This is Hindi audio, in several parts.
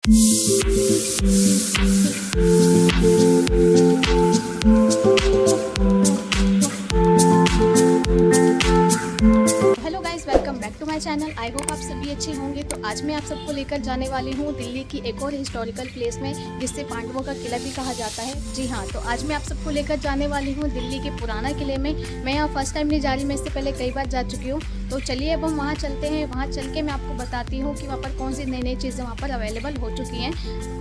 Hello guys, welcome back to my channel. I hope आप सभी अच्छे होंगे। तो आज मैं आप सबको लेकर जाने वाली हूँ दिल्ली की एक और हिस्टोरिकल प्लेस में, जिससे पांडवों का किला भी कहा जाता है। जी हाँ, तो आज मैं आप सबको लेकर जाने वाली हूँ दिल्ली के पुराना किले में। मैं यहाँ फर्स्ट टाइम नहीं जा रही, मैं इससे पहले कई बार जा चुकी हूँ। तो चलिए अब हम वहाँ चलते हैं। वहाँ चल के मैं आपको बताती हूँ कि वहाँ पर कौन सी नई नई चीज़ें वहाँ पर अवेलेबल हो चुकी हैं,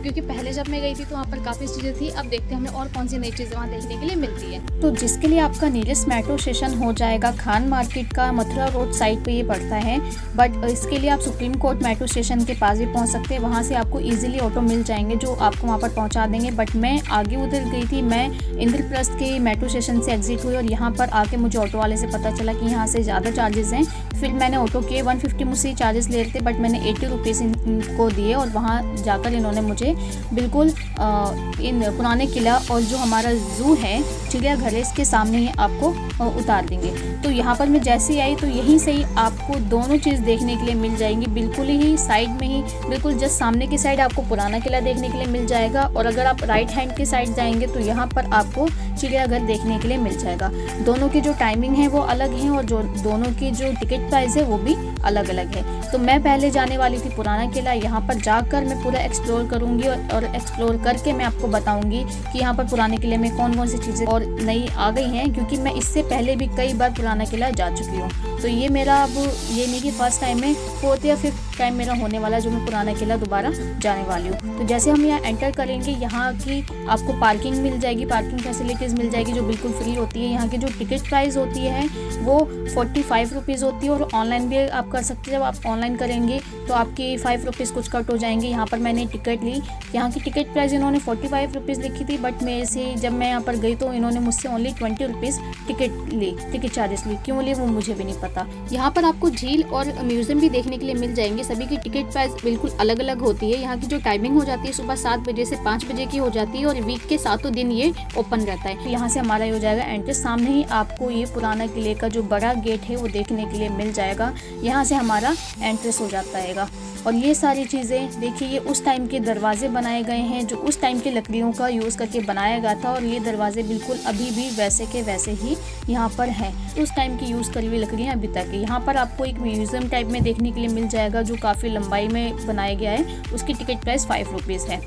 क्योंकि पहले जब मैं गई थी तो वहाँ पर काफ़ी चीज़ें थी। अब देखते हैं हमें और कौन सी नई चीज़ें वहाँ देखने के लिए मिलती है। तो जिसके लिए आपका नियरेस्ट मेट्रो स्टेशन हो जाएगा खान मार्केट का, मथुरा रोड साइड पे ये पड़ता है। बट इसके लिए आप सुप्रीम कोर्ट मेट्रो स्टेशन के पास भी पहुँच सकते हैं। वहाँ से आपको ईजिली ऑटो मिल जाएंगे जो आपको वहाँ पर पहुँचा देंगे। बट मैं आगे उधर गई थी, मैं इंद्रप्रस्थ के मेट्रो स्टेशन से एग्जिट हुई और यहाँ पर आके मुझे ऑटो वाले से पता चला कि यहाँ से ज़्यादा चार्जेस हैं। फिर मैंने ऑटो के 150 मुझसे चार्जेस ले रहे थे, बट मैंने 80 रुपीज़ इनको दिए और वहाँ जाकर इन्होंने मुझे बिल्कुल इन पुराने किला और जो हमारा ज़ू है चिड़ियाघर, इसके सामने ही आपको उतार देंगे। तो यहाँ पर मैं जैसे ही आई तो यहीं से ही आपको दोनों चीज़ देखने के लिए मिल जाएंगी। बिल्कुल ही साइड में ही, बिल्कुल जस्ट सामने की साइड आपको पुराना किला देखने के लिए मिल जाएगा, और अगर आप राइट हैंड की साइड जाएंगे तो यहाँ पर आपको चिड़ियाघर देखने के लिए मिल जाएगा। दोनों की जो टाइमिंग है वो अलग है और जो दोनों की जो टिकट प्राइस है वो भी अलग अलग है। तो मैं पहले जाने वाली थी पुराना किला। यहाँ पर जाकर मैं पूरा एक्सप्लोर करूँगी और एक्सप्लोर करके मैं आपको बताऊँगी कि यहाँ पर पुराने किले में कौन कौन सी चीज़ें और नई आ गई हैं, क्योंकि मैं इससे पहले भी कई बार पुराना किला जा चुकी हूँ। तो ये मेरा अब ये नहीं कि फर्स्ट टाइम है, फोर्थ या फिफ्थ टाइम मेरा होने वाला जो मैं पुराना किला दोबारा जाने वाली हूँ। तो जैसे हम यहाँ एंटर करेंगे, यहाँ की आपको पार्किंग मिल जाएगी, पार्किंग फैसिलिटीज़ मिल जाएगी जो बिल्कुल फ्री होती है। यहाँ की जो टिकट प्राइस होती है वो 45 रुपीज़ होती है, और ऑनलाइन भी आप कर सकते हैं। जब आप ऑनलाइन करेंगे तो आपकी 5 रुपीज़ कुछ कट हो जाएंगे। यहाँ पर मैंने टिकट ली, यहाँ की टिकट प्राइस इन्होंने 45 रुपीज़ लिखी थी, बट मेरे से जब मैं यहाँ पर गई तो इन्होंने मुझसे ओनली 20 रुपीज़ टिकट चार्जेस ली। क्यों ली वो मुझे भी नहीं पता। यहाँ पर आपको झील और म्यूजियम भी देखने के लिए मिल जाएंगे। सभी की टिकट प्राइस बिल्कुल अलग अलग होती है। यहाँ की जो टाइमिंग हो जाती है सुबह 7 बजे से 5 बजे की हो जाती है, और वीक के 7 दिन ये ओपन रहता है। तो यहाँ से हमारा हो जाएगा एंट्री। सामने ही आपको ये पुराना किले का जो बड़ा गेट है वो देखने के लिए मिल जाएगा। यहाँ से हमारा एंट्रेंस हो जाता है। और ये सारी चीज़ें देखिए, ये उस टाइम के दरवाजे बनाए गए हैं जो उस टाइम की लकड़ियों का यूज़ करके बनाया गया था, और ये दरवाजे बिल्कुल अभी भी वैसे के वैसे ही यहाँ पर हैं। उस टाइम की यूज़ करी हुई लकड़ियाँ अभी तक है। यहाँ पर आपको एक म्यूज़ियम टाइप में देखने के लिए मिल जाएगा जो काफ़ी लंबाई में बनाया गया है। उसकी टिकट प्राइस 5 रुपीज़ है।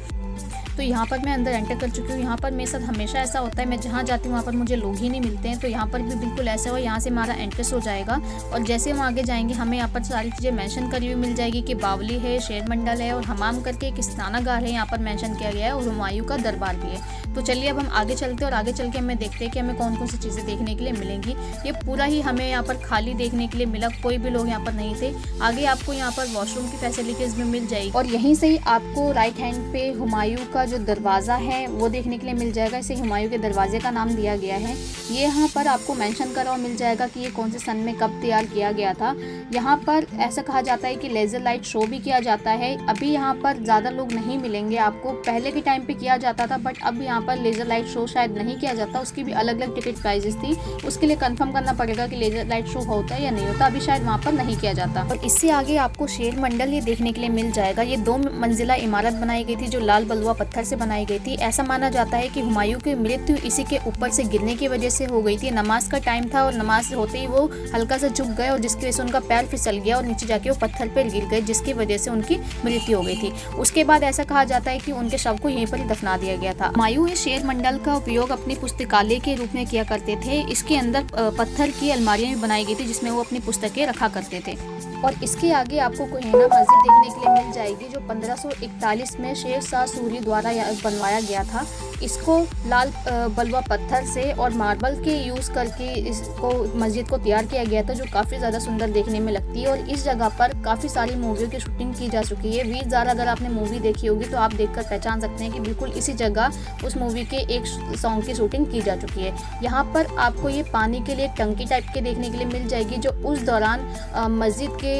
तो यहाँ पर मैं अंदर एंटर कर चुकी हूँ। यहाँ पर मेरे साथ हमेशा ऐसा होता है, मैं जहाँ जाती हूँ वहाँ पर मुझे लोग ही नहीं मिलते हैं। तो यहाँ पर भी बिल्कुल ऐसा हो, यहाँ से हमारा एंट्रेंस हो जाएगा, और जैसे हम आगे जाएंगे हमें यहाँ पर सारी चीज़ें मेंशन करी हुई मिल जाएगी कि बावली है, शेर मंडल है, और हमाम करके एक स्नानागार है यहाँ पर मेंशन किया गया है, और हुमायूं का दरबार भी है। तो चलिए अब हम आगे चलते हैं और आगे चल के हमें देखते हैं कि हमें कौन कौन सी चीज़ें देखने के लिए मिलेंगी। ये पूरा ही हमें यहाँ पर खाली देखने के लिए मिला, कोई भी लोग यहाँ पर नहीं थे। आगे आपको यहाँ पर वॉशरूम की फैसिलिटीज़ भी मिल जाएगी, और यहीं से ही आपको राइट हैंड पे हुमायूं का जो दरवाज़ा है वो देखने के लिए मिल जाएगा। इसे हुमायूं के दरवाजे का नाम दिया गया है। ये यहाँ पर आपको मेंशन करा हुआ मिल जाएगा कि ये कौन से सन में कब तैयार किया गया था। यहाँ पर ऐसा कहा जाता है कि लेज़र लाइट शो भी किया जाता है। अभी यहाँ पर ज़्यादा लोग नहीं मिलेंगे आपको, पहले के टाइम पे किया जाता था, बट अब यहाँ पर लेज़र लाइट शो शायद नहीं किया जाता। उसकी भी अलग अलग टिकट प्राइजेस थी, उसके लिए कंफर्म करना पड़ेगा कि लेज़र लाइट शो होता है या नहीं होता। अभी शायद वहाँ पर नहीं किया जाता। और इससे आगे आपको शेर मंडल ये देखने के लिए मिल जाएगा। ये 2 मंजिला इमारत बनाई गई थी जो लाल बलुआ पत्थर से बनाई गई थी। ऐसा माना जाता है कि हुमायूं की मृत्यु इसी के ऊपर से गिरने की वजह से हो गई थी। नमाज का टाइम था और नमाज होते ही वो हल्का सा झुक गए, और जिसकी वजह से उनका पैर फिसल गया और नीचे जाके वो पत्थर पर गिर गए, जिसकी वजह से उनकी मृत्यु हो गई थी। उसके बाद ऐसा कहा जाता है कि उनके शव को यहीं पर ही दफना दिया गया था। हुमायूं इस शेर मंडल का उपयोग अपनी पुस्तकालय के रूप में किया करते थे। इसके अंदर पत्थर की अलमारियां भी बनाई गई थी जिसमें वो अपनी पुस्तकें रखा करते थे। और इसके आगे आपको कोहिनूर मस्जिद देखने के लिए मिल जाएगी जो 1541 में शेर शाह सूरी द्वारा बनवाया गया था। इसको लाल बलुआ पत्थर से और मार्बल के यूज़ करके इसको मस्जिद को तैयार किया गया था, जो काफ़ी ज़्यादा सुंदर देखने में लगती है। और इस जगह पर काफ़ी सारी मूवियों की शूटिंग की जा चुकी है। वीर ज़ारा अगर आपने मूवी देखी होगी तो आप देखकर पहचान सकते हैं कि बिल्कुल इसी जगह उस मूवी के एक सॉन्ग की शूटिंग की जा चुकी है। यहाँ पर आपको ये पानी के लिए टंकी टाइप के देखने के लिए मिल जाएगी, जो उस दौरान मस्जिद के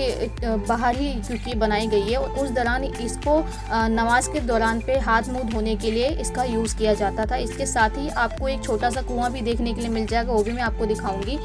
बाहर ही क्योंकि बनाई गई है, और उस दौरान इसको नमाज के दौरान पे हाथ मुंह धोने के लिए इसका यूज़ किया जाता था। इसके साथ ही आपको एक छोटा सा कुआं भी देखने के लिए मिल जाएगा, वो भी मैं आपको दिखाऊंगी।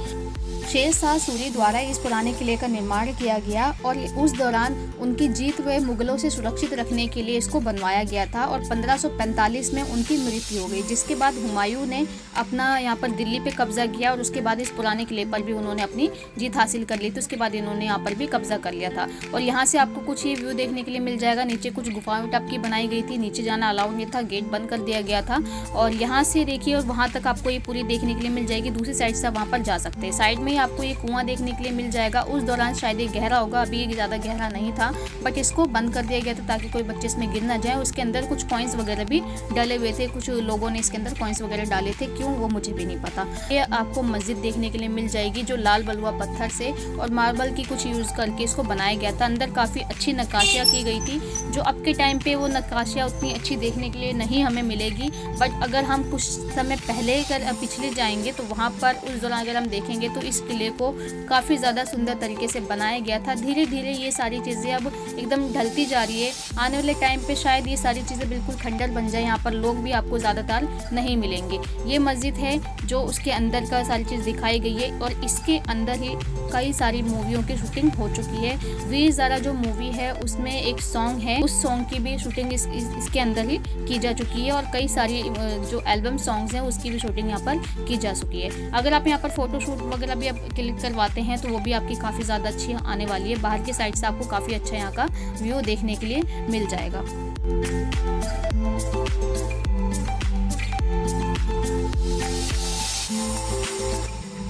शेर शाह सूरी द्वारा इस पुराने किले का निर्माण किया गया और उस दौरान उनकी जीत हुए मुगलों से सुरक्षित रखने के लिए इसको बनवाया गया था और 1545 में उनकी मृत्यु हो गई, जिसके बाद हुमायूं ने अपना यहाँ पर दिल्ली पे कब्जा किया और उसके बाद इस पुराने किले पर भी उन्होंने अपनी जीत हासिल कर ली थी। उसके बाद इन्होंने यहाँ पर भी कब्जा कर लिया था और यहाँ से आपको कुछ ही व्यू देखने के लिए मिल जाएगा। नीचे कुछ गुफाओं टाइप की बनाई गई थी, नीचे जाना अलाउड नहीं था, गेट बंद कर दिया गया था और यहाँ से देखिए और वहाँ तक आपको ये पूरी देखने के लिए मिल जाएगी। दूसरी साइड से वहाँ पर जा सकते हैं। साइड में ही आपको ये कुआं देखने के लिए मिल जाएगा। उस दौरान शायद ये गहरा होगा, अभी ये ज़्यादा गहरा नहीं था, बट इसको बंद कर दिया गया था ताकि कोई बच्चे इसमें गिर ना जाए। उसके अंदर कुछ कॉइन्स वगैरह भी डाले हुए थे, कुछ लोगों ने इसके अंदर कॉइन्स वगैरह डाले थे, क्यों वो मुझे भी नहीं पता। ये आपको मस्जिद देखने के लिए मिल जाएगी जो लाल बलुआ पत्थर से और मार्बल की कुछ यूज़ करके इसको बनाया गया था। अंदर काफ़ी अच्छी नक्काशियाँ की गई थी, जो अब के टाइम पे वो नक्काशियाँ उतनी अच्छी देखने के लिए नहीं हमें मिलेगी, बट अगर हम कुछ समय पहले पिछले जाएंगे तो वहाँ पर उस दौरान अगर हम देखेंगे तो इस किले को काफ़ी ज़्यादा सुंदर तरीके से बनाया गया था। धीरे धीरे ये सारी चीज़ें अब एकदम ढलती जा रही है। आने वाले टाइम पे शायद ये सारी चीज़ें बिल्कुल खंडर बन जाए, यहाँ पर लोग भी आपको ज़्यादातर नहीं मिलेंगे। ये मस्जिद है जो उसके अंदर का सारी चीज़ दिखाई गई है और इसके अंदर ही कई सारी मूवियों की शूटिंग हो चुकी है। वीर ज़ारा जो मूवी है उसमें एक सॉन्ग है, उस सॉन्ग की भी शूटिंग इसके अंदर ही की जा चुकी है और कई सारी जो एल्बम सॉन्ग्स हैं उसकी भी शूटिंग यहाँ पर की जा चुकी है। अगर आप यहाँ पर फोटो शूट वगैरह भी आप क्लिक करवाते हैं तो वो भी आपकी काफ़ी ज़्यादा अच्छी आने वाली है। बाहर की साइड से आपको काफ़ी अच्छा यहाँ का व्यू देखने के लिए मिल जाएगा।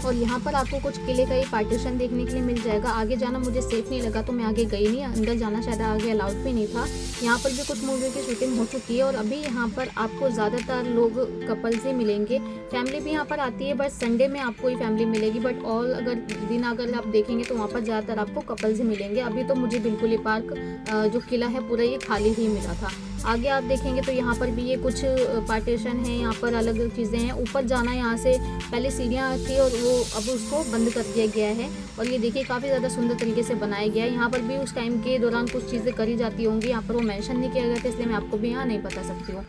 और यहाँ पर आपको कुछ किले का ही पार्टीशन देखने के लिए मिल जाएगा। आगे जाना मुझे सेफ नहीं लगा तो मैं आगे गई नहीं, अंदर जाना शायद आगे अलाउड भी नहीं था। यहाँ पर भी कुछ मूवी की शूटिंग हो चुकी है और अभी यहाँ पर आपको ज़्यादातर लोग कपल्स ही मिलेंगे। फैमिली भी यहाँ पर आती है, बट संडे में आपको ही फैमिली मिलेगी, बट ऑल दिन अगर आप देखेंगे तो वहाँ पर ज़्यादातर आपको कपल्स ही मिलेंगे। अभी तो मुझे बिल्कुल ही पार्क जो किला है पूरा ये खाली ही मिला था। आगे आप देखेंगे तो यहाँ पर भी ये कुछ पार्टीशन है, यहाँ पर अलग चीज़ें हैं। ऊपर जाना यहाँ से पहले सीढ़ियाँ थी और वो अब उसको बंद कर दिया गया है और ये देखिए काफ़ी ज़्यादा सुंदर तरीके से बनाया गया है। यहाँ पर भी उस टाइम के दौरान कुछ चीज़ें करी जाती होंगी, यहाँ पर वो मेंशन नहीं किया गया था इसलिए मैं आपको भी यहाँ नहीं बता सकती हूँ।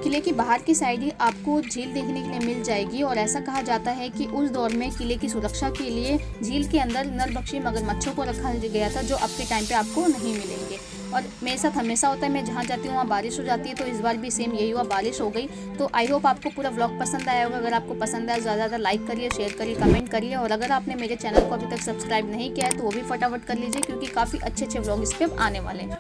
किले की बाहर की साइड ही आपको झील देखने के लिए मिल जाएगी और ऐसा कहा जाता है कि उस दौर में किले की सुरक्षा के लिए झील के अंदर नरभक्षी मगरमच्छों को रखा गया था, जो अब के टाइम पे आपको नहीं मिलेंगे। और मेरे साथ हमेशा होता है, मैं जहाँ जाती हूँ वहाँ बारिश हो जाती है, तो इस बार भी सेम यही हुआ, बारिश हो गई। तो आई होप आपको पूरा व्लॉग पसंद आया होगा। अगर आपको पसंद आया ज़्यादा लाइक करिए, शेयर करिए, कमेंट करिए और अगर आपने मेरे चैनल को अभी तक सब्सक्राइब नहीं किया है तो वो भी फटाफट कर लीजिए, क्योंकि काफ़ी अच्छे व्लॉग इस पर आने वाले हैं।